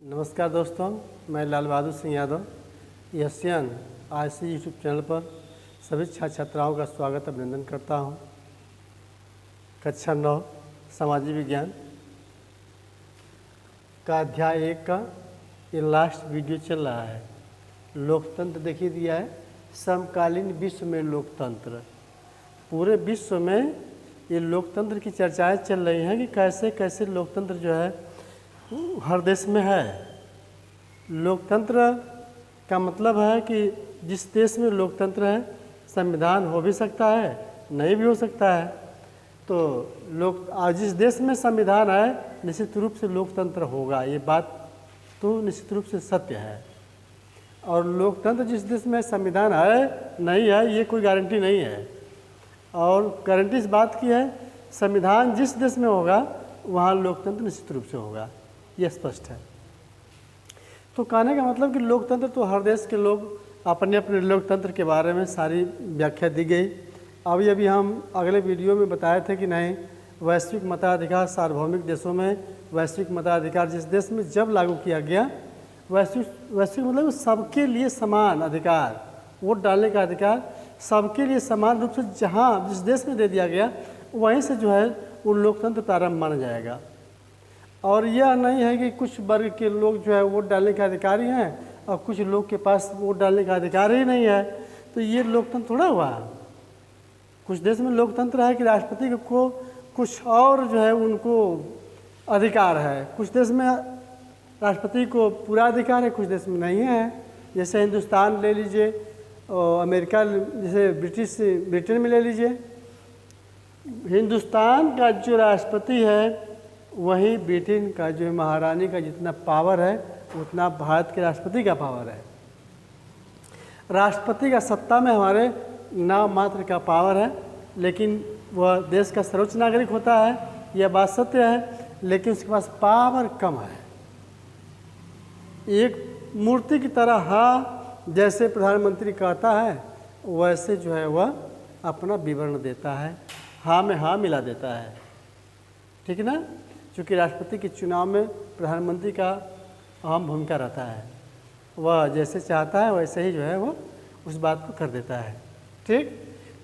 नमस्कार दोस्तों, मैं Lal Bahadur Singh Yadav Asian IC YouTube channel पर सभी छात्र छात्राओं का स्वागत अभिनंदन करता हूं। कक्षा 9 सामाजिक विज्ञान का अध्याय 1 का ये लास्ट वीडियो चल रहा है। लोकतंत्र देखिए दिया है, समकालीन विश्व में लोकतंत्र। पूरे विश्व में ये लोकतंत्र की चर्चाएं चल रही हैं कि कैसे कैसे लोकतंत्र जो है हर देश में है। लोकतंत्र का मतलब है कि जिस देश में लोकतंत्र है संविधान हो भी सकता है, नहीं भी हो सकता है। तो जिस देश में संविधान है निश्चित रूप से लोकतंत्र होगा, ये बात तो निश्चित रूप से सत्य है। और लोकतंत्र जिस देश में संविधान है नहीं है ये कोई गारंटी नहीं है। और गारंटी इस बात की है, संविधान जिस देश में होगा वहाँ लोकतंत्र निश्चित रूप से होगा, ये स्पष्ट है। तो कहने का मतलब कि लोकतंत्र तो हर देश के लोग अपने अपने लोकतंत्र के बारे में सारी व्याख्या दी गई। अभी हम अगले वीडियो में बताए थे कि नहीं, वैश्विक मताधिकार सार्वभौमिक देशों में वैश्विक मताधिकार जिस देश में जब लागू किया गया, वैश्विक मतलब सबके लिए समान अधिकार, वोट डालने का अधिकार सबके लिए समान रूप से जहाँ जिस देश में दे दिया गया वहीं से जो है वो लोकतंत्र प्रारंभ माना जाएगा। और यह नहीं है कि कुछ वर्ग के लोग जो है वोट डालने के अधिकारी हैं और कुछ लोग के पास वोट डालने का अधिकार ही नहीं है, तो ये लोकतंत्र थोड़ा हुआ। कुछ देश में लोकतंत्र है कि राष्ट्रपति को कुछ और जो है उनको अधिकार है, कुछ देश में राष्ट्रपति को पूरा अधिकार है, कुछ देश में नहीं है। जैसे हिंदुस्तान ले लीजिए और अमेरिका, जैसे ब्रिटेन में ले लीजिए, हिंदुस्तान का जो राष्ट्रपति है वही ब्रिटेन का जो महारानी का जितना पावर है उतना भारत के राष्ट्रपति का पावर है। राष्ट्रपति का सत्ता में हमारे नाम मात्र का पावर है, लेकिन वह देश का सर्वोच्च नागरिक होता है, यह बात सत्य है, लेकिन उसके पास पावर कम है। एक मूर्ति की तरह हाँ जैसे प्रधानमंत्री कहता है वैसे जो है वह अपना विवरण देता है, हाँ में हाँ मिला देता है, ठीक है ना। चूँकि राष्ट्रपति के चुनाव में प्रधानमंत्री का अहम भूमिका रहता है, वह जैसे चाहता है वैसे ही जो है वो उस बात को कर देता है, ठीक।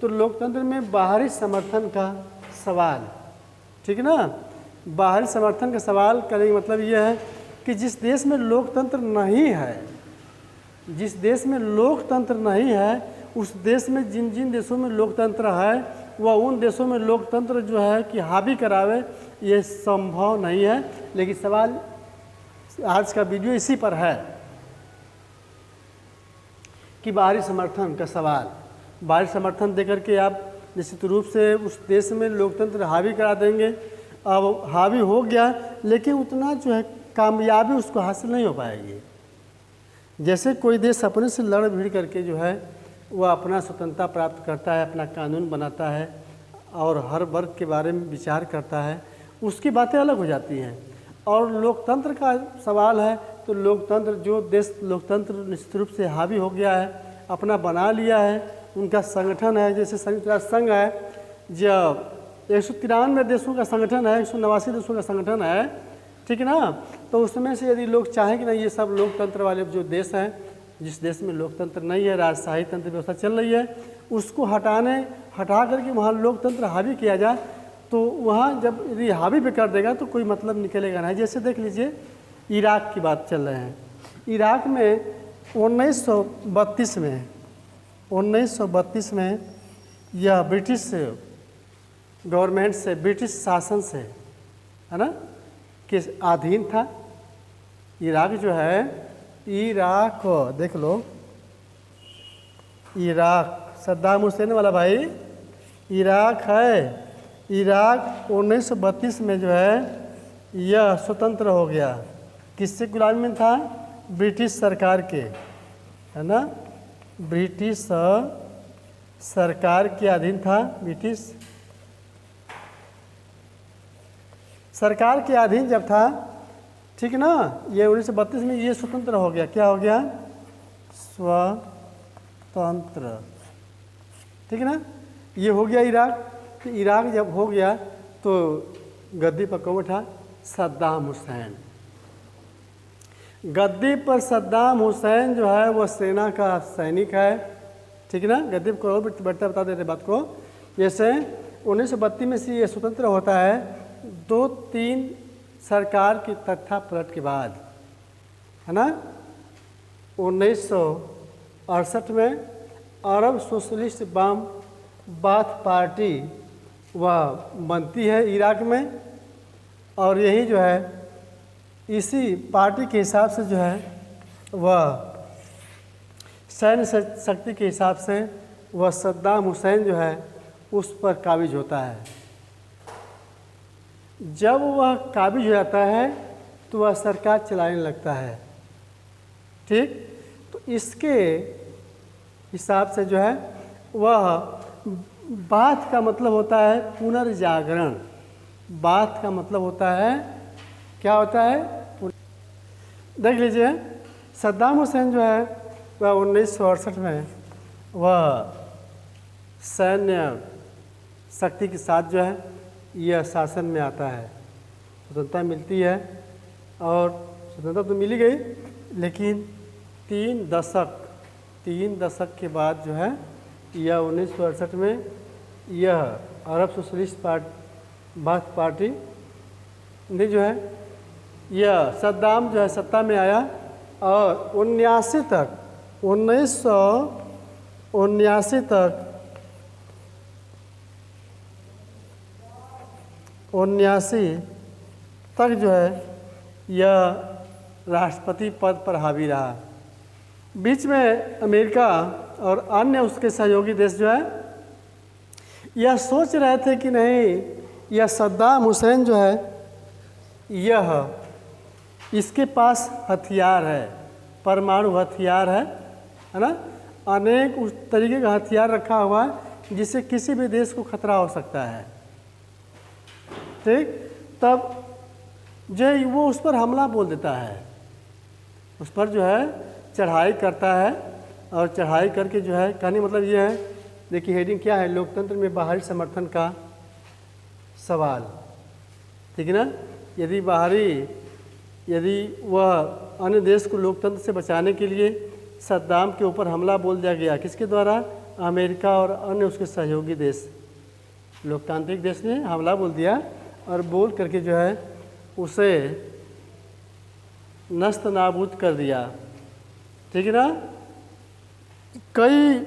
तो लोकतंत्र में बाहरी समर्थन का सवाल, ठीक है ना, बाहरी समर्थन का सवाल करने का मतलब यह है कि जिस देश में लोकतंत्र नहीं है, जिस देश में लोकतंत्र नहीं है उस देश में जिन जिन देशों में लोकतंत्र है वह उन देशों में लोकतंत्र जो है कि हावी करावे, ये संभव नहीं है। लेकिन सवाल आज का वीडियो इसी पर है कि बाहरी समर्थन का सवाल, बाहरी समर्थन देकर के आप निश्चित रूप से उस देश में लोकतंत्र हावी करा देंगे। अब हावी हो गया लेकिन उतना जो है कामयाबी उसको हासिल नहीं हो पाएगी। जैसे कोई देश अपने से लड़ भिड़ करके जो है वह अपना स्वतंत्रता प्राप्त करता है, अपना कानून बनाता है और हर वर्ग के बारे में विचार करता है, उसकी बातें अलग हो जाती हैं। और लोकतंत्र का सवाल है तो लोकतंत्र, जो देश लोकतंत्र निश्चित रूप से हावी हो गया है, अपना बना लिया है, उनका संगठन है, जैसे संयुक्त राष्ट्र संघ है जो 193 देशों का संगठन है, 189 देशों का संगठन है, ठीक है ना। तो उसमें से यदि लोग चाहें कि नहीं ये सब लोकतंत्र वाले जो देश हैं, जिस देश में लोकतंत्र नहीं है, राजशाही तंत्र व्यवस्था चल रही है, उसको हटा करके वहाँ लोकतंत्र हावी किया जाए, तो वहाँ जब यदि हावी भी कर देगा तो कोई मतलब निकलेगा नहीं। जैसे देख लीजिए इराक की बात चल रहे हैं। इराक में 1932 में यह ब्रिटिश गवर्नमेंट से, ब्रिटिश शासन से, है ना, के अधीन था। इराक जो है, इराक देख लो, इराक सद्दाम हुसैन वाला भाई इराक है। इराक 1932 में जो है यह स्वतंत्र हो गया। किससे गुलामी में था? ब्रिटिश सरकार के, है ना, ब्रिटिश सरकार के अधीन था। ब्रिटिश सरकार के अधीन जब था, ठीक है ना, ये 1932 में ये स्वतंत्र हो गया। क्या हो गया? स्वतंत्र, ठीक है ना, ये हो गया इराक। तो इराक जब हो गया तो गद्दी पर कौन बैठा? सद्दाम हुसैन। गद्दी पर सद्दाम हुसैन जो है वह सेना का सैनिक है, ठीक है ना। गद्दी को बैठता बता देते बात को। जैसे 1932 में से ये स्वतंत्र होता है 2-3 सरकार की तख्ता पलट के बाद, है ना। 1968 में अरब सोशलिस्ट बम बाथ पार्टी वह बनती है इराक में, और यही जो है इसी पार्टी के हिसाब से जो है वह सैन्य शक्ति के हिसाब से वह सद्दाम हुसैन जो है उस पर काबिज होता है। जब वह काबिज हो जाता है तो वह सरकार चलाने लगता है, ठीक। तो इसके हिसाब से जो है वह बात का मतलब होता है पुनर्जागरण। बात का मतलब होता है, क्या होता है, देख लीजिए सद्दाम हुसैन जो है वह 1968 में वह सैन्य शक्ति के साथ जो है यह शासन में आता है, स्वतंत्रता मिलती है। और स्वतंत्रता तो मिली गई, लेकिन 3 दशक के बाद जो है यह 1968 में यह अरब सोशलिस्ट बाथ पार्टी ने जो है यह सद्दाम जो है सत्ता में आया, और 1979 तक जो है यह राष्ट्रपति पद पर हावी रहा। बीच में अमेरिका और अन्य उसके सहयोगी देश जो है यह सोच रहे थे कि नहीं, यह सद्दाम हुसैन जो है यह इसके पास हथियार है, परमाणु हथियार है ना। अनेक उस तरीके का हथियार रखा हुआ है जिससे किसी भी देश को खतरा हो सकता है, ठीक। तब जो वो उस पर हमला बोल देता है, उस पर जो है चढ़ाई करता है, और चढ़ाई करके जो है कहने मतलब ये है, देखिए हेडिंग क्या है, लोकतंत्र में बाहरी समर्थन का सवाल, ठीक है ना। यदि वह अन्य देश को लोकतंत्र से बचाने के लिए सद्दाम के ऊपर हमला बोल दिया गया, किसके द्वारा, अमेरिका और अन्य उसके सहयोगी देश, लोकतांत्रिक देश ने हमला बोल दिया, और बोल करके जो है उसे नस्त नाबूद कर दिया, ठीक है ना। कई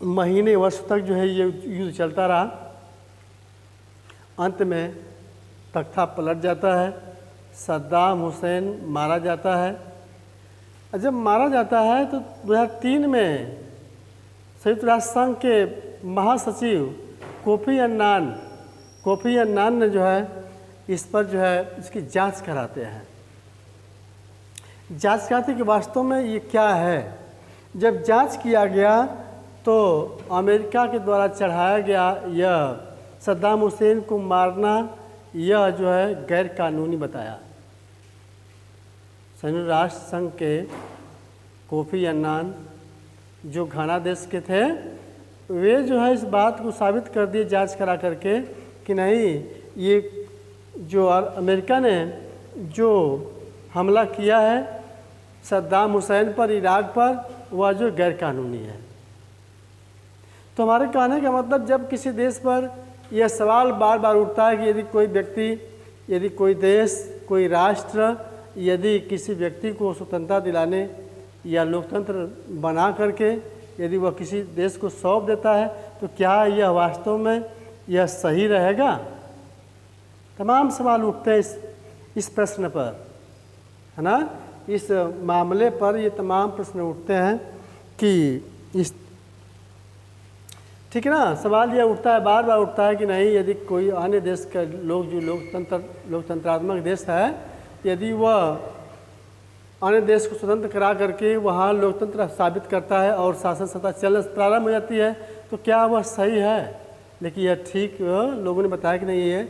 महीने वर्ष तक जो है ये युद्ध चलता रहा। अंत में तख्ता पलट जाता है, सद्दाम हुसैन मारा जाता है। जब मारा जाता है तो 2003 में संयुक्त राष्ट्र संघ के महासचिव कोफी अन्नान ने जो है इस पर जो है इसकी जांच कराते हैं। जांच कराते कि वास्तव में ये क्या है। जब जांच किया गया तो अमेरिका के द्वारा चढ़ाया गया यह सद्दाम हुसैन को मारना यह जो है गैर कानूनी बताया। संयुक्त राष्ट्र संघ के कोफी अन्नान जो घाना देश के थे, वे जो है इस बात को साबित कर दिए जांच करा करके कि नहीं, ये जो अमेरिका ने जो हमला किया है सद्दाम हुसैन पर, इराक पर, वह जो गैर कानूनी है। तो हमारे कहने का मतलब, जब किसी देश पर यह सवाल बार बार उठता है कि यदि कोई व्यक्ति, यदि कोई देश, कोई राष्ट्र यदि किसी व्यक्ति को स्वतंत्रता दिलाने या लोकतंत्र बना करके यदि वह किसी देश को सौंप देता है, तो क्या यह वास्तव में यह सही रहेगा। तमाम सवाल उठते हैं इस प्रश्न पर, है ना। इस मामले पर ये तमाम प्रश्न उठते हैं कि इस, ठीक है ना, सवाल यह उठता है, बार बार उठता है कि नहीं, यदि कोई अन्य देश का लोग जो लोकतंत्रात्मक देश है, यदि वह अन्य देश को स्वतंत्र करा करके वहाँ लोकतंत्र साबित करता है और शासन सत्ता चलना प्रारंभ हो जाती है, तो क्या वह सही है। लेकिन यह ठीक, लोगों ने बताया कि नहीं, ये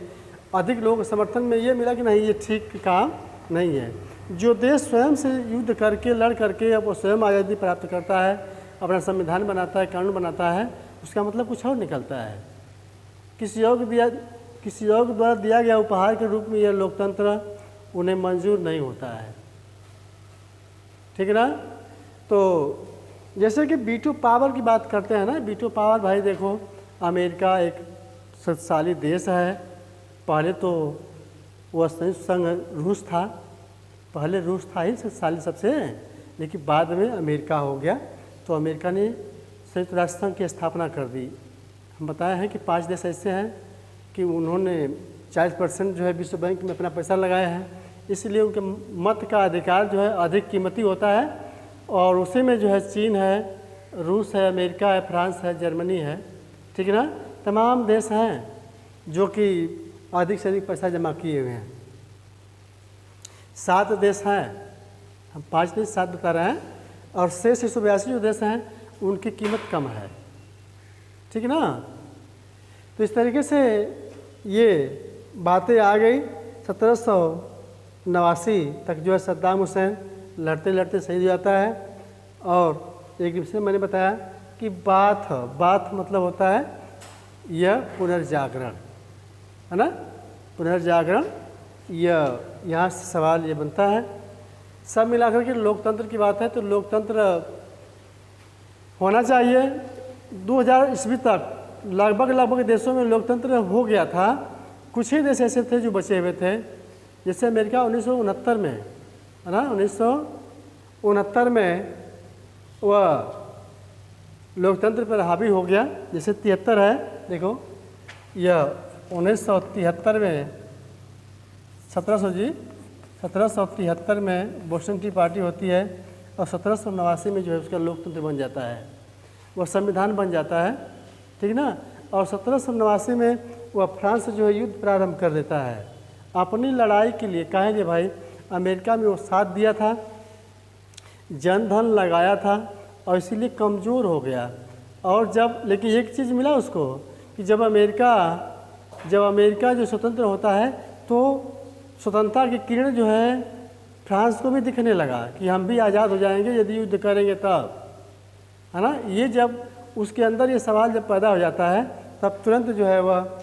अधिक लोगों के समर्थन में ये मिला कि नहीं, ये ठीक काम नहीं है। जो देश स्वयं से युद्ध करके, लड़ करके अब वो स्वयं आज़ादी प्राप्त करता है, अपना संविधान बनाता है, कानून बनाता है, उसका मतलब कुछ और निकलता है। किसी और द्वारा दिया गया उपहार के रूप में यह लोकतंत्र उन्हें मंजूर नहीं होता है। ठीक है ना। तो जैसे कि वीटो पावर की बात करते हैं ना, वीटो पावर भाई देखो, अमेरिका एक शक्तिशाली देश है। पहले तो वह संयुक्त संघ रूस था, पहले रूस था ही शक्तिशाली सबसे, लेकिन बाद में अमेरिका हो गया। तो अमेरिका ने संयुक्त राष्ट्र संघ की स्थापना कर दी। हम बताए हैं कि 5 देश ऐसे हैं कि उन्होंने 40% जो है विश्व बैंक में अपना पैसा लगाया है, इसलिए उनके मत का अधिकार जो है अधिक कीमती होता है। और उसी में जो है चीन है, रूस है, अमेरिका है, फ्रांस है, जर्मनी है, ठीक है ना, तमाम देश हैं जो कि अधिक से अधिक पैसा जमा किए हुए हैं। 7 देश हैं, हम 5 देश 7 बता रहे हैं, और शेष 182 जो देश हैं उनकी कीमत कम है। ठीक है ना। तो इस तरीके से ये बातें आ गई। 1789 तक जो है सद्दाम हुसैन लड़ते लड़ते शहीद हो जाता है। और एक विषय मैंने बताया कि बात मतलब होता है यह पुनर्जागरण, है ना, पुनर्जागरण। यह यहाँ से सवाल ये बनता है। सब मिलाकर के लोकतंत्र की बात है, तो लोकतंत्र होना चाहिए। 2000 ईस्वी तक लगभग देशों में लोकतंत्र हो गया था। कुछ ही देश ऐसे थे जो बचे हुए थे, जैसे अमेरिका 1969 में, है ना, 1969 में वह लोकतंत्र पर हावी हो गया। जैसे 73 है, देखो यह 1973 में 1773 में बोस्टन टी पार्टी होती है, और 1789 में जो है उसका लोकतंत्र बन जाता है, वह संविधान बन जाता है। ठीक ना। और 1789 में वह फ्रांस से जो है युद्ध प्रारंभ कर देता है अपनी लड़ाई के लिए। कहेंगे भाई अमेरिका में वो साथ दिया था, जन धन लगाया था, और इसीलिए कमज़ोर हो गया। और जब, लेकिन एक चीज़ मिला उसको कि जब अमेरिका जो स्वतंत्र होता है, तो स्वतंत्रता की किरण जो है फ्रांस को भी दिखने लगा कि हम भी आज़ाद हो जाएंगे यदि युद्ध करेंगे तब, है ना। ये जब उसके अंदर ये सवाल जब पैदा हो जाता है, तब तुरंत जो है वह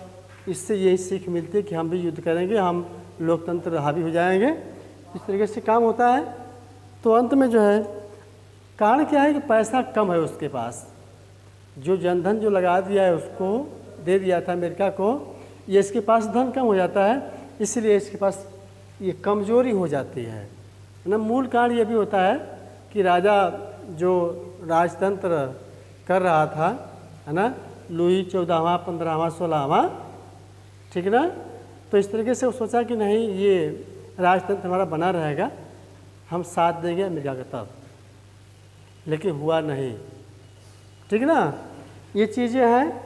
इससे यही सीख मिलती है कि हम भी युद्ध करेंगे, हम लोकतंत्र हावी हो जाएंगे। इस तरीके से काम होता है। तो अंत में जो है कारण क्या है कि पैसा कम है उसके पास, जो जनधन जो लगा दिया है उसको दे दिया था अमेरिका को, ये इसके पास धन कम हो जाता है, इसलिए इसके पास ये कमजोरी हो जाती है ना। मूल कारण ये भी होता है कि राजा जो राजतंत्र कर रहा था, है ना, लुई 14वां 15वां 16वां, ठीक है ना। तो इस तरीके से वो सोचा कि नहीं ये राजतंत्र हमारा बना रहेगा, हम साथ देंगे अमेरिका का तब, लेकिन हुआ नहीं। ठीक है ना। ये चीज़ें हैं।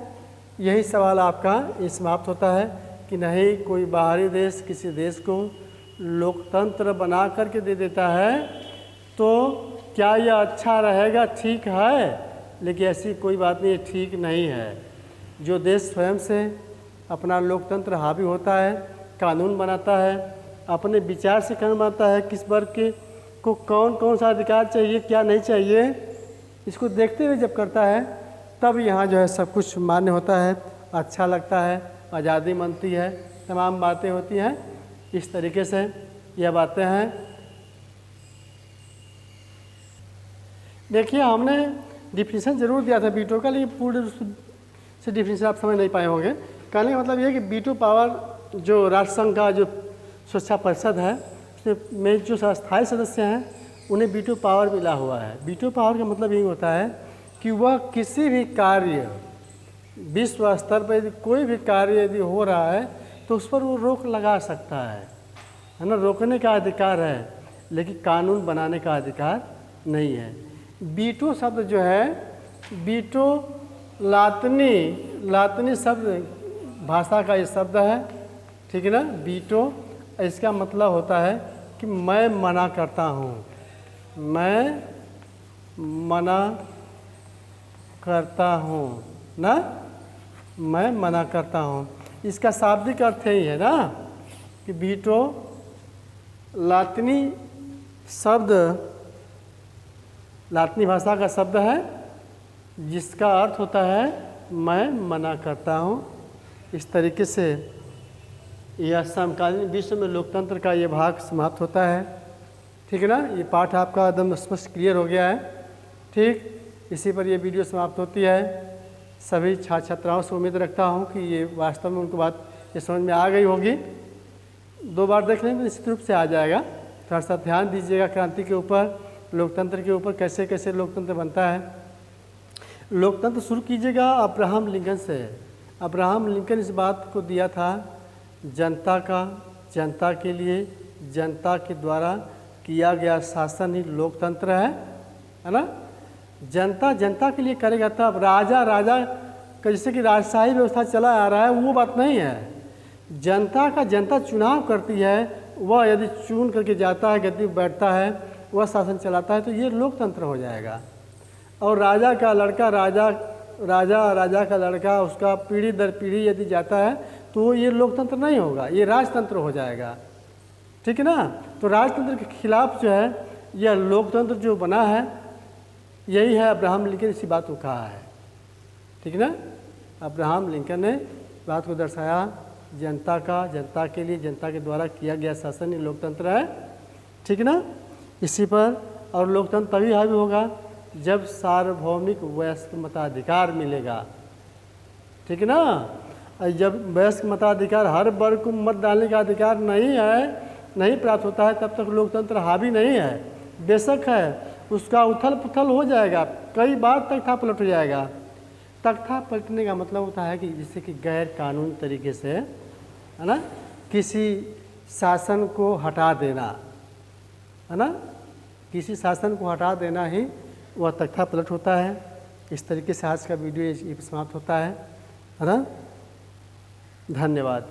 यही सवाल आपका ये समाप्त होता है कि नहीं कोई बाहरी देश किसी देश को लोकतंत्र बना करके दे देता है तो क्या यह अच्छा रहेगा, ठीक है, लेकिन ऐसी कोई बात नहीं, ठीक नहीं है। जो देश स्वयं से अपना लोकतंत्र हावी होता है, कानून बनाता है, अपने विचार से कानून बनाता है, किस वर्ग के को कौन कौन सा अधिकार चाहिए क्या नहीं चाहिए, इसको देखते हुए जब करता है तब यहाँ जो है सब कुछ मान्य होता है, अच्छा लगता है, आज़ादी बनती है, तमाम बातें होती हैं। इस तरीके से यह बातें हैं। देखिए हमने डिफिनीशन ज़रूर दिया था वीटो का, लेकिन पूर्ण रूप से डिफिनीशन आप समझ नहीं पाए होंगे। कहने का मतलब ये कि वीटो पावर जो राष्ट्रसंघ का जो सुरक्षा परिषद है उसमें जो स्थायी सदस्य हैं उन्हें वीटो पावर मिला हुआ है। वीटो पावर का मतलब यही होता है कि वह किसी भी कार्य विश्व स्तर पर यदि कोई भी कार्य यदि हो रहा है तो उस पर वो रोक लगा सकता है ना। रोकने का अधिकार है, लेकिन कानून बनाने का अधिकार नहीं है। वीटो शब्द जो है, वीटो लातिनी शब्द भाषा का ये शब्द है, ठीक है ना। वीटो इसका मतलब होता है कि मैं मना करता हूँ, मैं मना करता हूँ ना, मैं मना करता हूँ। इसका शाब्दिक अर्थ यही है ना कि वीटो लातिनी शब्द, लातिनी भाषा का शब्द है जिसका अर्थ होता है मैं मना करता हूँ। इस तरीके से यह समकालीन विश्व में लोकतंत्र का ये भाग समाप्त होता है। ठीक है ना, ये पाठ आपका एकदम स्पष्ट क्लियर हो गया है। ठीक, इसी पर ये वीडियो समाप्त होती है। सभी छात्र छात्राओं से उम्मीद रखता हूँ कि ये वास्तव में उनको बात ये समझ में आ गई होगी। 2 बार देख लेंगे तो निश्चित रूप से आ जाएगा। थोड़ा सा ध्यान दीजिएगा क्रांति के ऊपर, लोकतंत्र के ऊपर, कैसे कैसे लोकतंत्र बनता है। लोकतंत्र शुरू कीजिएगा अब्राहम लिंकन से। अब्राहम लिंकन इस बात को दिया था, जनता का, जनता के लिए, जनता के द्वारा किया गया शासन ही लोकतंत्र है ना। जनता जनता के लिए करेगा तब। राजा राजा का जैसे कि राजशाही व्यवस्था चला आ रहा है, वो बात नहीं है। जनता का जनता चुनाव करती है, वह यदि चुन करके जाता है, गद्दी बैठता है, वह शासन चलाता है, तो ये लोकतंत्र हो जाएगा। और राजा का लड़का राजा का लड़का उसका पीढ़ी दर पीढ़ी यदि जाता है तो ये लोकतंत्र नहीं होगा, ये राजतंत्र हो जाएगा। ठीक है ना। तो राजतंत्र के खिलाफ जो है यह लोकतंत्र जो बना है, यही है अब्राहम लिंकन इसी बात को कहा है। ठीक है ना, अब्राहम लिंकन ने बात को दर्शाया, जनता का, जनता के लिए, जनता के द्वारा किया गया शासन ही लोकतंत्र है। ठीक है ना, इसी पर। और लोकतंत्र तभी हावी होगा जब सार्वभौमिक वयस्क मताधिकार मिलेगा। ठीक है ना। जब वयस्क मताधिकार, हर वर्ग को मत डालने का अधिकार नहीं प्राप्त होता है, तब तक लोकतंत्र हावी नहीं है। बेशक है, उसका उथल पुथल हो जाएगा, कई बार तख्ता पलट हो जाएगा। तख्ता पलटने का मतलब होता है कि जिससे कि गैर कानूनी तरीके से, है ना, किसी शासन को हटा देना, है ना, किसी शासन को हटा देना ही वह तख्ता पलट होता है। इस तरीके से आज का वीडियो समाप्त होता है ना। धन्यवाद।